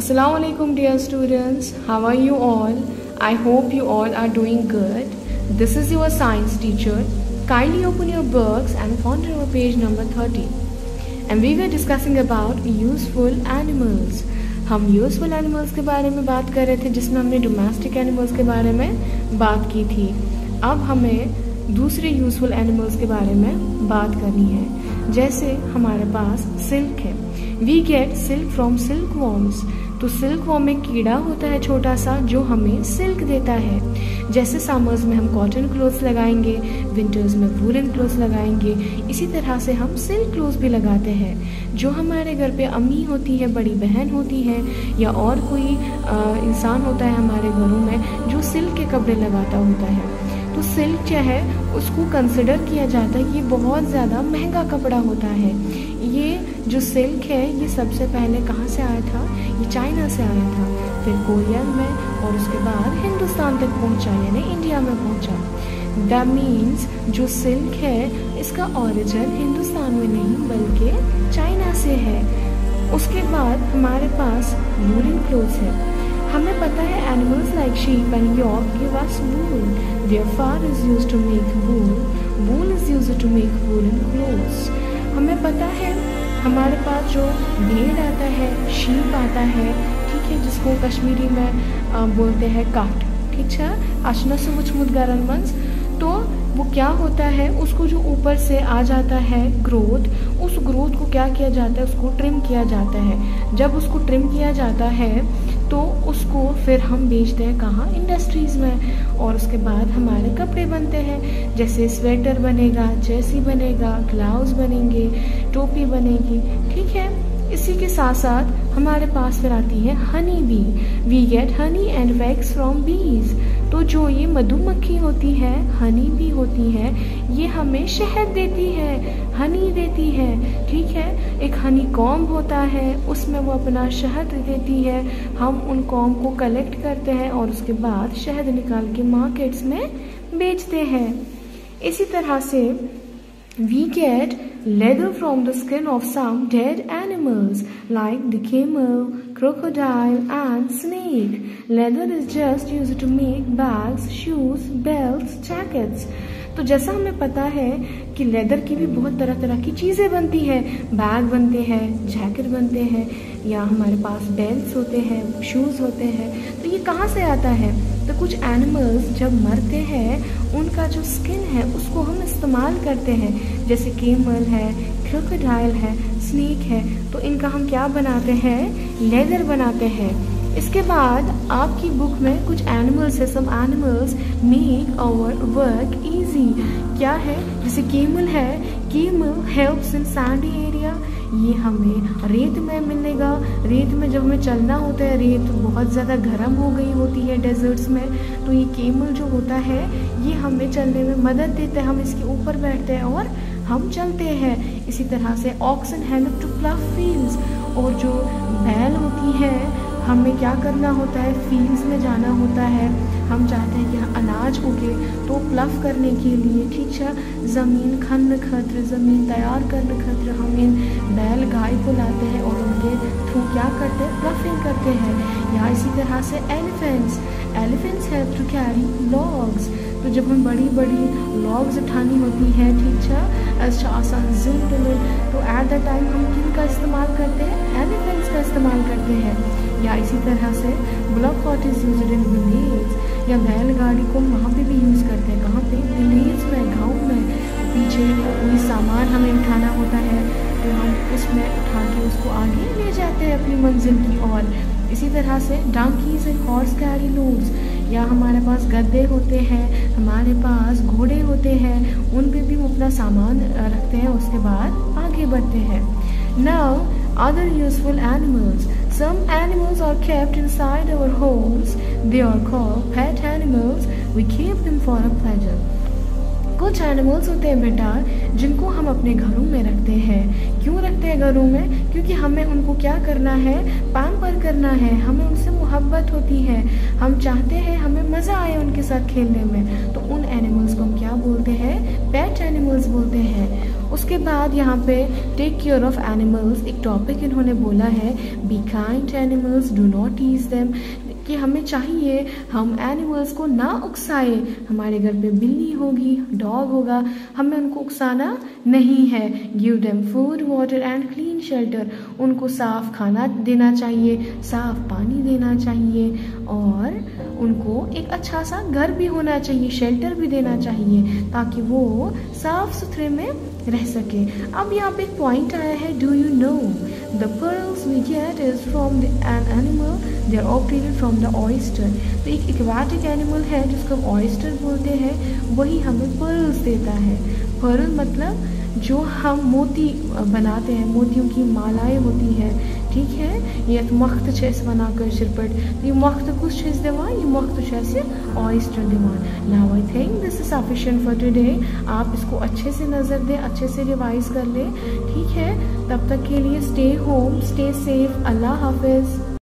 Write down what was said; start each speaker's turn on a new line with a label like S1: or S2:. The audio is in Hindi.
S1: Assalamu alaikum dear students, how are you all? I hope you all are doing good. This is your science teacher. Kindly open your books and find our page number 30. And we were discussing about useful animals. हम यूजफुल एनिमल्स के बारे में बात कर रहे थे जिसमें हमने डोमेस्टिक एनिमल्स के बारे में बात की थी। अब हमें दूसरे यूजफुल एनिमल्स के बारे में बात करनी है। जैसे हमारे पास सिल्क है। We get silk from silk worms. तो सिल्क वॉर्म एक कीड़ा होता है छोटा सा जो हमें सिल्क देता है। जैसे समर्स में हम कॉटन क्लोथ्स लगाएंगे, विंटर्स में वूलन क्लोथ्स लगाएंगे, इसी तरह से हम सिल्क क्लोथ्स भी लगाते हैं। जो हमारे घर पे अम्मी होती है, बड़ी बहन होती है या और कोई इंसान होता है हमारे घरों में जो सिल्क के कपड़े लगाता होता है, तो सिल्क जो है उसको कंसिडर किया जाता है कि ये बहुत ज़्यादा महंगा कपड़ा होता है। ये जो सिल्क है ये सबसे पहले कहाँ से आया था? ये चाइना से आया था, फिर कोरिया में और उसके बाद हिंदुस्तान तक पहुँचा, यानी इंडिया में पहुँचा। दैट मीन्स जो सिल्क है इसका ओरिजिन हिंदुस्तान में नहीं बल्कि चाइना से है। उसके बाद हमारे पास वूलन क्लोथ्स है। हमें पता है animals like sheep and yak give us wool. Their fur is used to make wool. Wool is used to make woollen clothes. हमें पता है हमारे पास जो भेड़ आता है, शीप आता है, ठीक है, जिसको कश्मीरी में बोलते हैं काट, ठीक है, अशना से मुचमुदगारनमंस। तो वो क्या होता है, उसको जो ऊपर से आ जाता है ग्रोथ, उस ग्रोथ को क्या किया जाता है, उसको ट्रिम किया जाता है। जब उसको ट्रिम किया जाता है तो उसको फिर हम बेचते हैं कहाँ? इंडस्ट्रीज़ में। और उसके बाद हमारे कपड़े बनते हैं, जैसे स्वेटर बनेगा, जर्सी बनेगा, ग्लव्स बनेंगे, टोपी बनेगी, ठीक है। इसी के साथ साथ हमारे पास फिर आती है honey bee. We get honey and wax from bees. तो जो ये मधुमक्खी होती है, हनी बी होती है, ये हमें शहद देती है, हनी देती है, ठीक है। एक हनी कॉम्ब होता है, उसमें वो अपना शहद देती है। हम उन कॉम्ब को कलेक्ट करते हैं और उसके बाद शहद निकाल के मार्केट्स में बेचते हैं। इसी तरह से we get leather from the skin of some dead animals like the camel, crocodile and snake. Leather is just used to make bags, shoes, belts, jackets. तो जैसा हमें पता है कि लेदर की भी बहुत तरह तरह की चीज़ें बनती है। बैग बनते हैं, जैकेट बनते हैं, या हमारे पास बेल्ट्स होते हैं, शूज़ होते हैं। तो ये कहाँ से आता है? तो कुछ एनिमल्स जब मरते हैं उनका जो स्किन है उसको हम इस्तेमाल करते हैं। जैसे केमल है, क्रोकोडाइल है, स्नेक है, तो इनका हम क्या बनाते हैं? लेदर बनाते हैं। इसके बाद आपकी बुक में कुछ एनिमल्स है। Some animals make our work easy. क्या है? जैसे केमल है, camel helps in sandy area. ये हमें रेत में मिलेगा। रेत में जब हमें चलना होता है, रेत बहुत ज़्यादा गर्म हो गई होती है डेजर्ट्स में, तो ये केमल जो होता है ये हमें चलने में मदद देता है। हम इसके ऊपर बैठते हैं और हम चलते हैं। इसी तरह से oxen help to plough fields. और जो बैल होती है, हमें क्या करना होता है? फील्ड्स में जाना होता है। हम चाहते हैं कि अनाज उगे, तो प्लव करने के लिए, ठीक है, ज़मीन खनन खत्र, ज़मीन तैयार करने खत्र हम इन बैल गाय को लाते हैं और उनके थ्रू क्या करते हैं? प्लफिंग करते हैं। या इसी तरह से elephants help to carry logs. तो जब हम बड़ी बड़ी लॉग्स उठानी होती है, ठीक है, आसान तो एट द टाइम हम किन का इस्तेमाल करते हैं? एलिफेंट्स का इस्तेमाल करते हैं। या इसी तरह से bullock cart is used in village. या बैलगाड़ी को वहाँ पे भी यूज़ करते हैं। कहाँ पे? विलेज में, गाँव में। पीछे कोई सामान हमें उठाना होता है तो हम उसमें उठा के उसको आगे ले जाते हैं अपनी मंजिल की ओर। इसी तरह से donkeys and horse carry loads. या हमारे पास गद्दे होते हैं, हमारे पास घोड़े होते हैं, उन पे भी हम अपना सामान रखते हैं, उसके बाद आगे बढ़ते हैं। Now other useful animals. Some animals are kept inside our homes. They are called pet animals. We keep them for a pleasure. कुछ एनिमल्स होते हैं बेटा जिनको हम अपने घरों में रखते हैं। क्यों रखते हैं घरों में? क्योंकि हमें उनको क्या करना है? पैम्पर करना है। हमें उनसे मोहब्बत होती है, हम चाहते हैं हमें मज़ा आए उनके साथ खेलने में। तो उन एनिमल्स को हम क्या बोलते हैं? पेट एनिमल्स बोलते हैं। उसके बाद यहाँ पे टेक केयर ऑफ एनिमल्स एक टॉपिक इन्होंने बोला है, be kind to animals, do not tease them, कि हमें चाहिए हम एनिमल्स को ना उकसाए। हमारे घर पे बिल्ली होगी, डॉग होगा, हमें उनको उकसाना नहीं है। Give them food water and clean shelter, उनको साफ खाना देना चाहिए, साफ पानी देना चाहिए, और उनको एक अच्छा सा घर भी होना चाहिए, शेल्टर भी देना चाहिए, ताकि वो साफ सुथरे में रह सके। अब यहाँ पे एक पॉइंट आया है, do you know the pearls we get is from an animal they are obtained from the oyster. तो एक एक्वाटिक एनिमल है जिसको हम ऑयस्टर बोलते हैं, वही हमें पर्ल्स देता है। पर्ल मतलब जो हम मोती बनाते हैं, मोतियों की मालाएं होती हैं, ठीक है, ये मख्त छेस बनाकर सिरपट, तो ये मख्त कुछ छेस दिवान, ये मख्त छेस ऑयस्टर दिवान। Now I think this is sufficient for today. आप इसको अच्छे से नज़र दें, अच्छे से रिवाइज कर लें, ठीक है। तब तक के लिए स्टे होम, स्टे सेफ, अल्लाह हाफिज़।